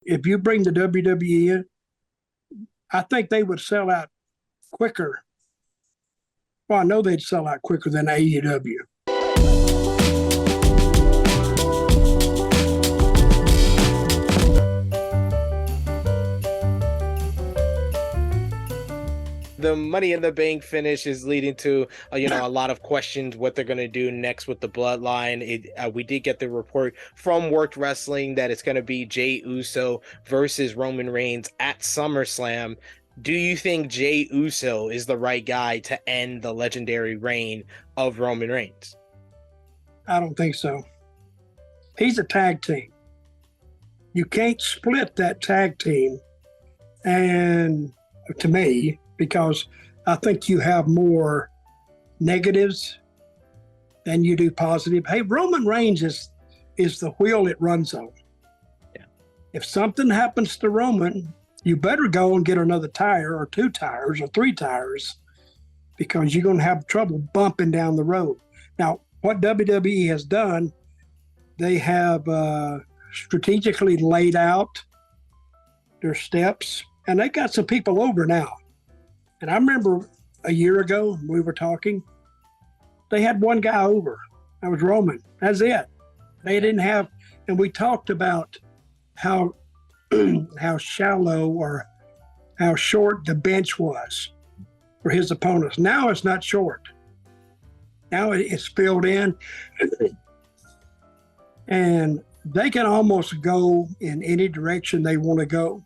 If you bring the WWE in, I think they would sell out quicker. Well, I know they'd sell out quicker than AEW. The Money in the Bank finish is leading to a lot of questions what they're going to do next with the bloodline. We did get the report from Worked Wrestling that it's going to be Jey Uso versus Roman Reigns at SummerSlam. Do you think Jey Uso is the right guy to end the legendary reign of Roman Reigns? I don't think so. He's a tag team. You can't split that tag team, and to me, because I think you have more negatives than you do positive. Hey, Roman Reigns is the wheel it runs on. Yeah. If something happens to Roman, you better go and get another tire or 2 tires or 3 tires, because you're going to have trouble bumping down the road. Now, what WWE has done, they have strategically laid out their steps, and they got some people over now. And I remember a year ago, we were talking, they had one guy over. That was Roman. That's it. They didn't have, and we talked about how how shallow or how short the bench was for his opponents. Now it's not short. Now it's filled in. And they can almost go in any direction they want to go.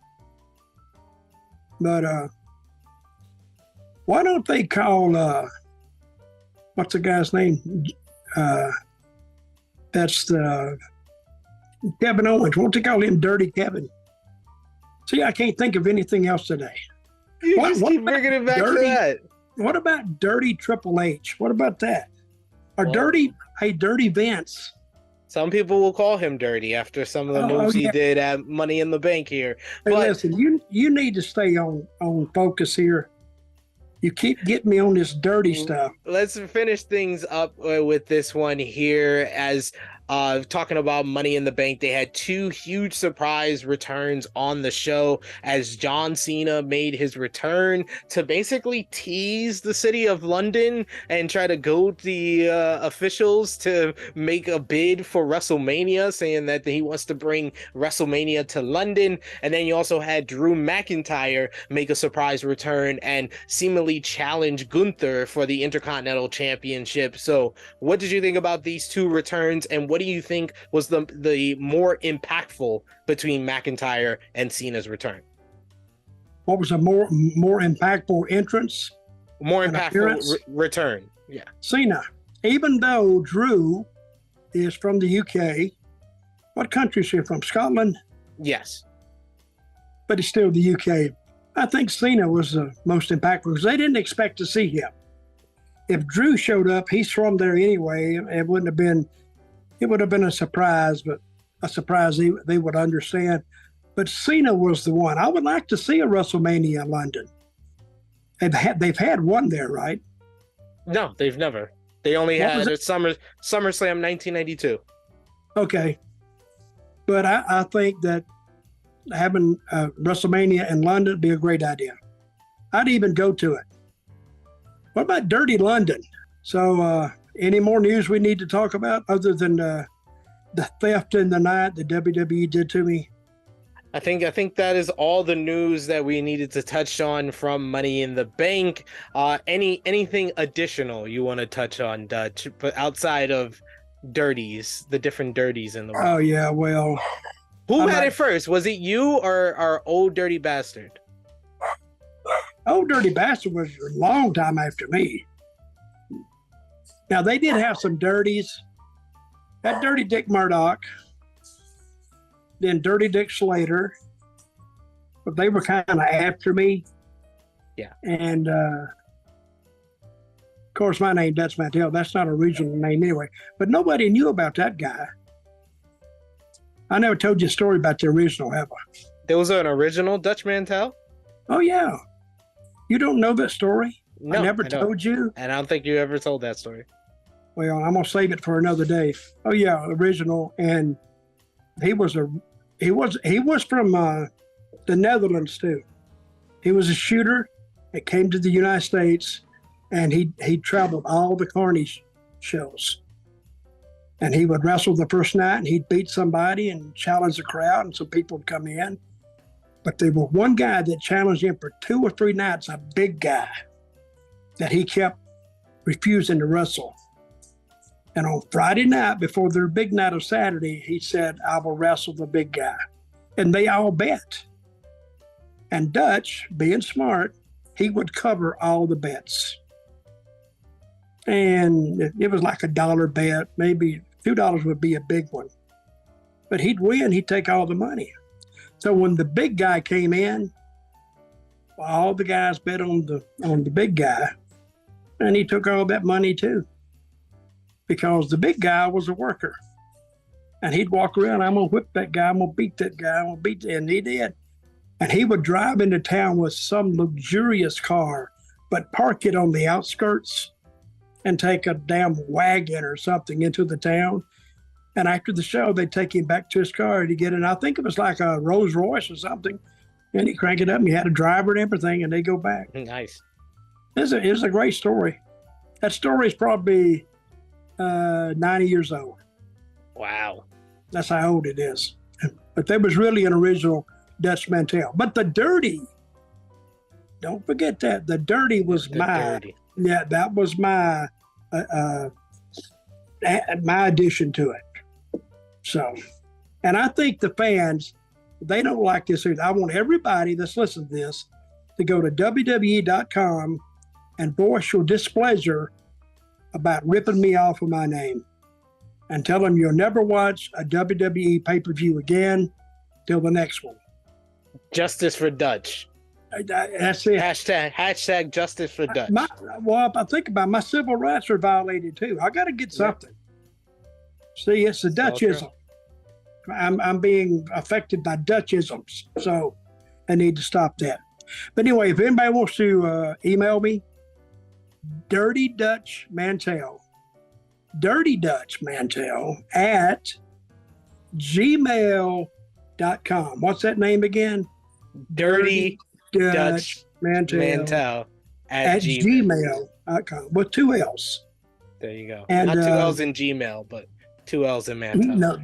But why don't they call, what's the guy's name? That's Kevin Owens. Won't they call him Dirty Kevin? See, I can't think of anything else today. You just keep bringing it back to that. What about Dirty Triple H? What about that? Or Dirty Vince? Some people will call him dirty after some of the moves he did at Money in the Bank here. Hey, but listen, you need to stay on focus here. You keep getting me on this dirty stuff. Let's finish things up with this one here. As talking about Money in the Bank, they had 2 huge surprise returns on the show as John Cena made his return to basically tease the city of London and try to goad the officials to make a bid for WrestleMania, saying that he wants to bring WrestleMania to London. And then you also had Drew McIntyre make a surprise return and seemingly challenge Gunther for the Intercontinental Championship. So what did you think about these 2 returns, and what do you think was the more impactful between McIntyre and Cena's return? What was a more impactful entrance? More impactful return. Yeah. Cena. Even though Drew is from the UK, what country is he from? Scotland? Yes. But he's still the UK. I think Cena was the most impactful because they didn't expect to see him. If Drew showed up, he's from there anyway. It would have been a surprise, but a surprise they would understand. But Cena was the one. I would like to see a WrestleMania in London. They've had one there, right? No, they've never. They only had it SummerSlam 1992. Okay. But I think that having WrestleMania in London would be a great idea. I'd even go to it. What about Dirty London? So any more news we need to talk about other than the theft in the night the WWE did to me? I think that is all the news that we needed to touch on from Money in the Bank. Anything additional you want to touch on, Dutch, but outside of dirties, the different dirties in the world? Oh yeah, well, who had it first? Was it you or our old dirty bastard? Old dirty bastard was a long time after me. Now they did have some dirties. That Dirty Dick Murdoch, then Dirty Dick Slater, but they were kind of after me. Yeah. And of course, my name Dutch Mantell. That's not a regional name anyway. But nobody knew about that guy. I never told you a story about the original, have I? There was an original Dutch Mantell? Oh, yeah. You don't know that story? No, I never told you? And I don't think you ever told that story. Well, I'm going to save it for another day. Oh, yeah, original. And he was he was from the Netherlands too. He was a shooter that came to the United States, and he traveled all the Carnage shows. And he would wrestle the first night, and he'd beat somebody and challenge the crowd, and some people would come in. But there was one guy that challenged him for 2 or 3 nights, a big guy, that he kept refusing to wrestle. And on Friday night, before their big night of Saturday, he said, I will wrestle the big guy. And they all bet. And Dutch, being smart, he would cover all the bets. And it was like $1 bet, maybe $2 would be a big one. But he'd win, he'd take all the money. So when the big guy came in, all the guys bet on the big guy, and he took all that money too, because the big guy was a worker, and he'd walk around, I'm gonna whip that guy, I'm gonna beat that guy, I'm gonna beat that, and he did. And he would drive into town with some luxurious car, but park it on the outskirts and take a damn wagon or something into the town. And after the show, they'd take him back to his car to get in. I think it was like a Rolls Royce or something. And he'd crank it up, and he had a driver and everything, and they go back. Nice. It's a great story. That story is probably 90 years old. Wow. That's how old it is. But there was really an original Dutch Mantell. But the Dirty, don't forget that. The Dirty was Dirty. Yeah, that was my addition to it. So, and I think the fans, they don't like this either. I want everybody that's listening to this to go to WWE.com and voice your displeasure about ripping me off of my name, and tell them you'll never watch a WWE pay-per-view again till the next one. Justice for Dutch. That's it. Hashtag justice for Dutch. I think about it, my civil rights are violated too. I got to get something. See, it's the Dutchism. I'm being affected by Dutchisms, so I need to stop that. But anyway, if anybody wants to email me, Dirty Dutch Mantell at gmail.com. What's that name again? Dirty Dutch Mantell at gmail.com with 2 L's. There you go. And, not 2 L's in Gmail, but 2 L's in Mantell. No,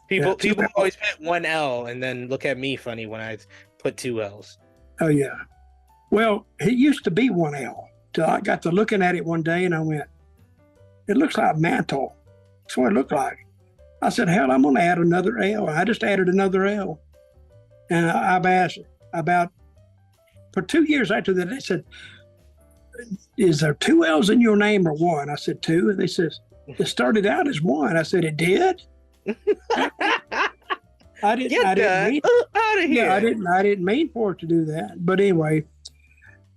people always put 1 L and then look at me funny when I put 2 L's. Oh, yeah. Well, it used to be 1 L. Till I got to looking at it one day and I went, it looks like mantle. That's what it looked like. I said, hell, I'm going to add another L. I just added another L. And I've asked about, for 2 years after that, they said, is there 2 L's in your name or 1? I said, 2. And they said, it started out as 1. I said, it did? I didn't mean for it to do that. But anyway,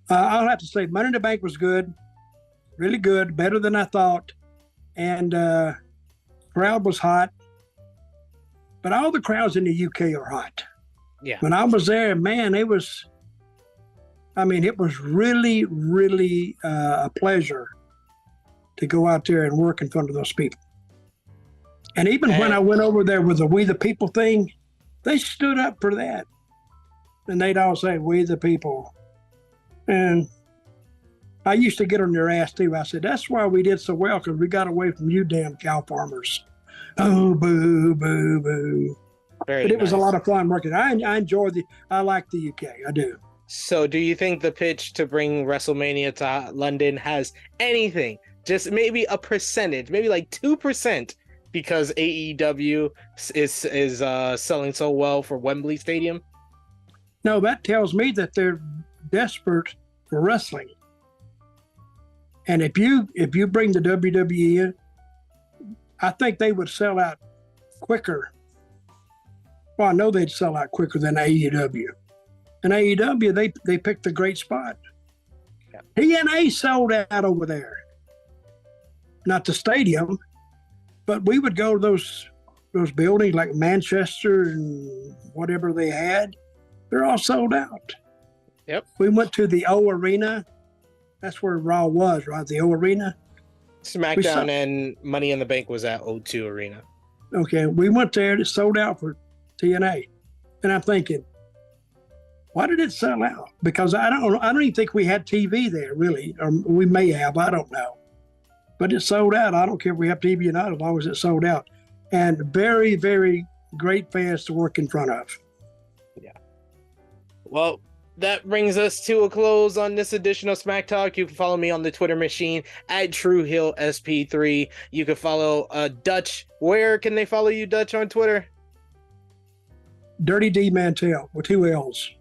I'll have to say Money in the Bank was good, really good, better than I thought. And crowd was hot. But all the crowds in the UK are hot. Yeah. When I was there, man, it was really, really a pleasure to go out there and work in front of those people. And even when I went over there with the We the People thing, they stood up for that. And they'd all say, we the people. And I used to get on their ass too. I said, that's why we did so well, because we got away from you damn cow farmers. Oh, boo, boo, boo. But it was a lot of fun working. I like the UK. I do. So do you think the pitch to bring WrestleMania to London has anything, just maybe a percentage, maybe like 2%, because AEW is selling so well for Wembley Stadium? No, that tells me that they're desperate for wrestling. And if you bring the WWE in, I think they would sell out quicker. Well, I know they'd sell out quicker than AEW. And AEW, they picked a great spot. Yeah. TNA sold out over there. Not the stadium, but we would go to those buildings like Manchester and whatever they had. They're all sold out. Yep. We went to the O Arena. That's where Raw was, right? The O Arena. SmackDown and Money in the Bank was at O2 Arena. Okay, we went there. It sold out for TNA. And I'm thinking, why did it sell out? Because I don't even think we had TV there really, or we may have, I don't know. But it sold out. I don't care if we have TV or not, as long as it sold out. And very, very great fans to work in front of. Yeah. Well, that brings us to a close on this edition of Smack Talk. You can follow me on the Twitter machine at TrueHillSP3. You can follow Dutch. Where can they follow you, Dutch, on Twitter? Dirty D Mantell with 2 L's.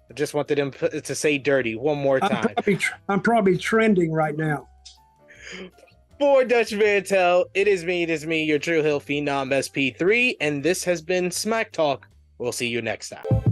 I just wanted him to say dirty one more time. I'm probably trending right now. For Dutch Mantell, it is me, your True Hill Phenom SP3, and this has been Smack Talk. We'll see you next time.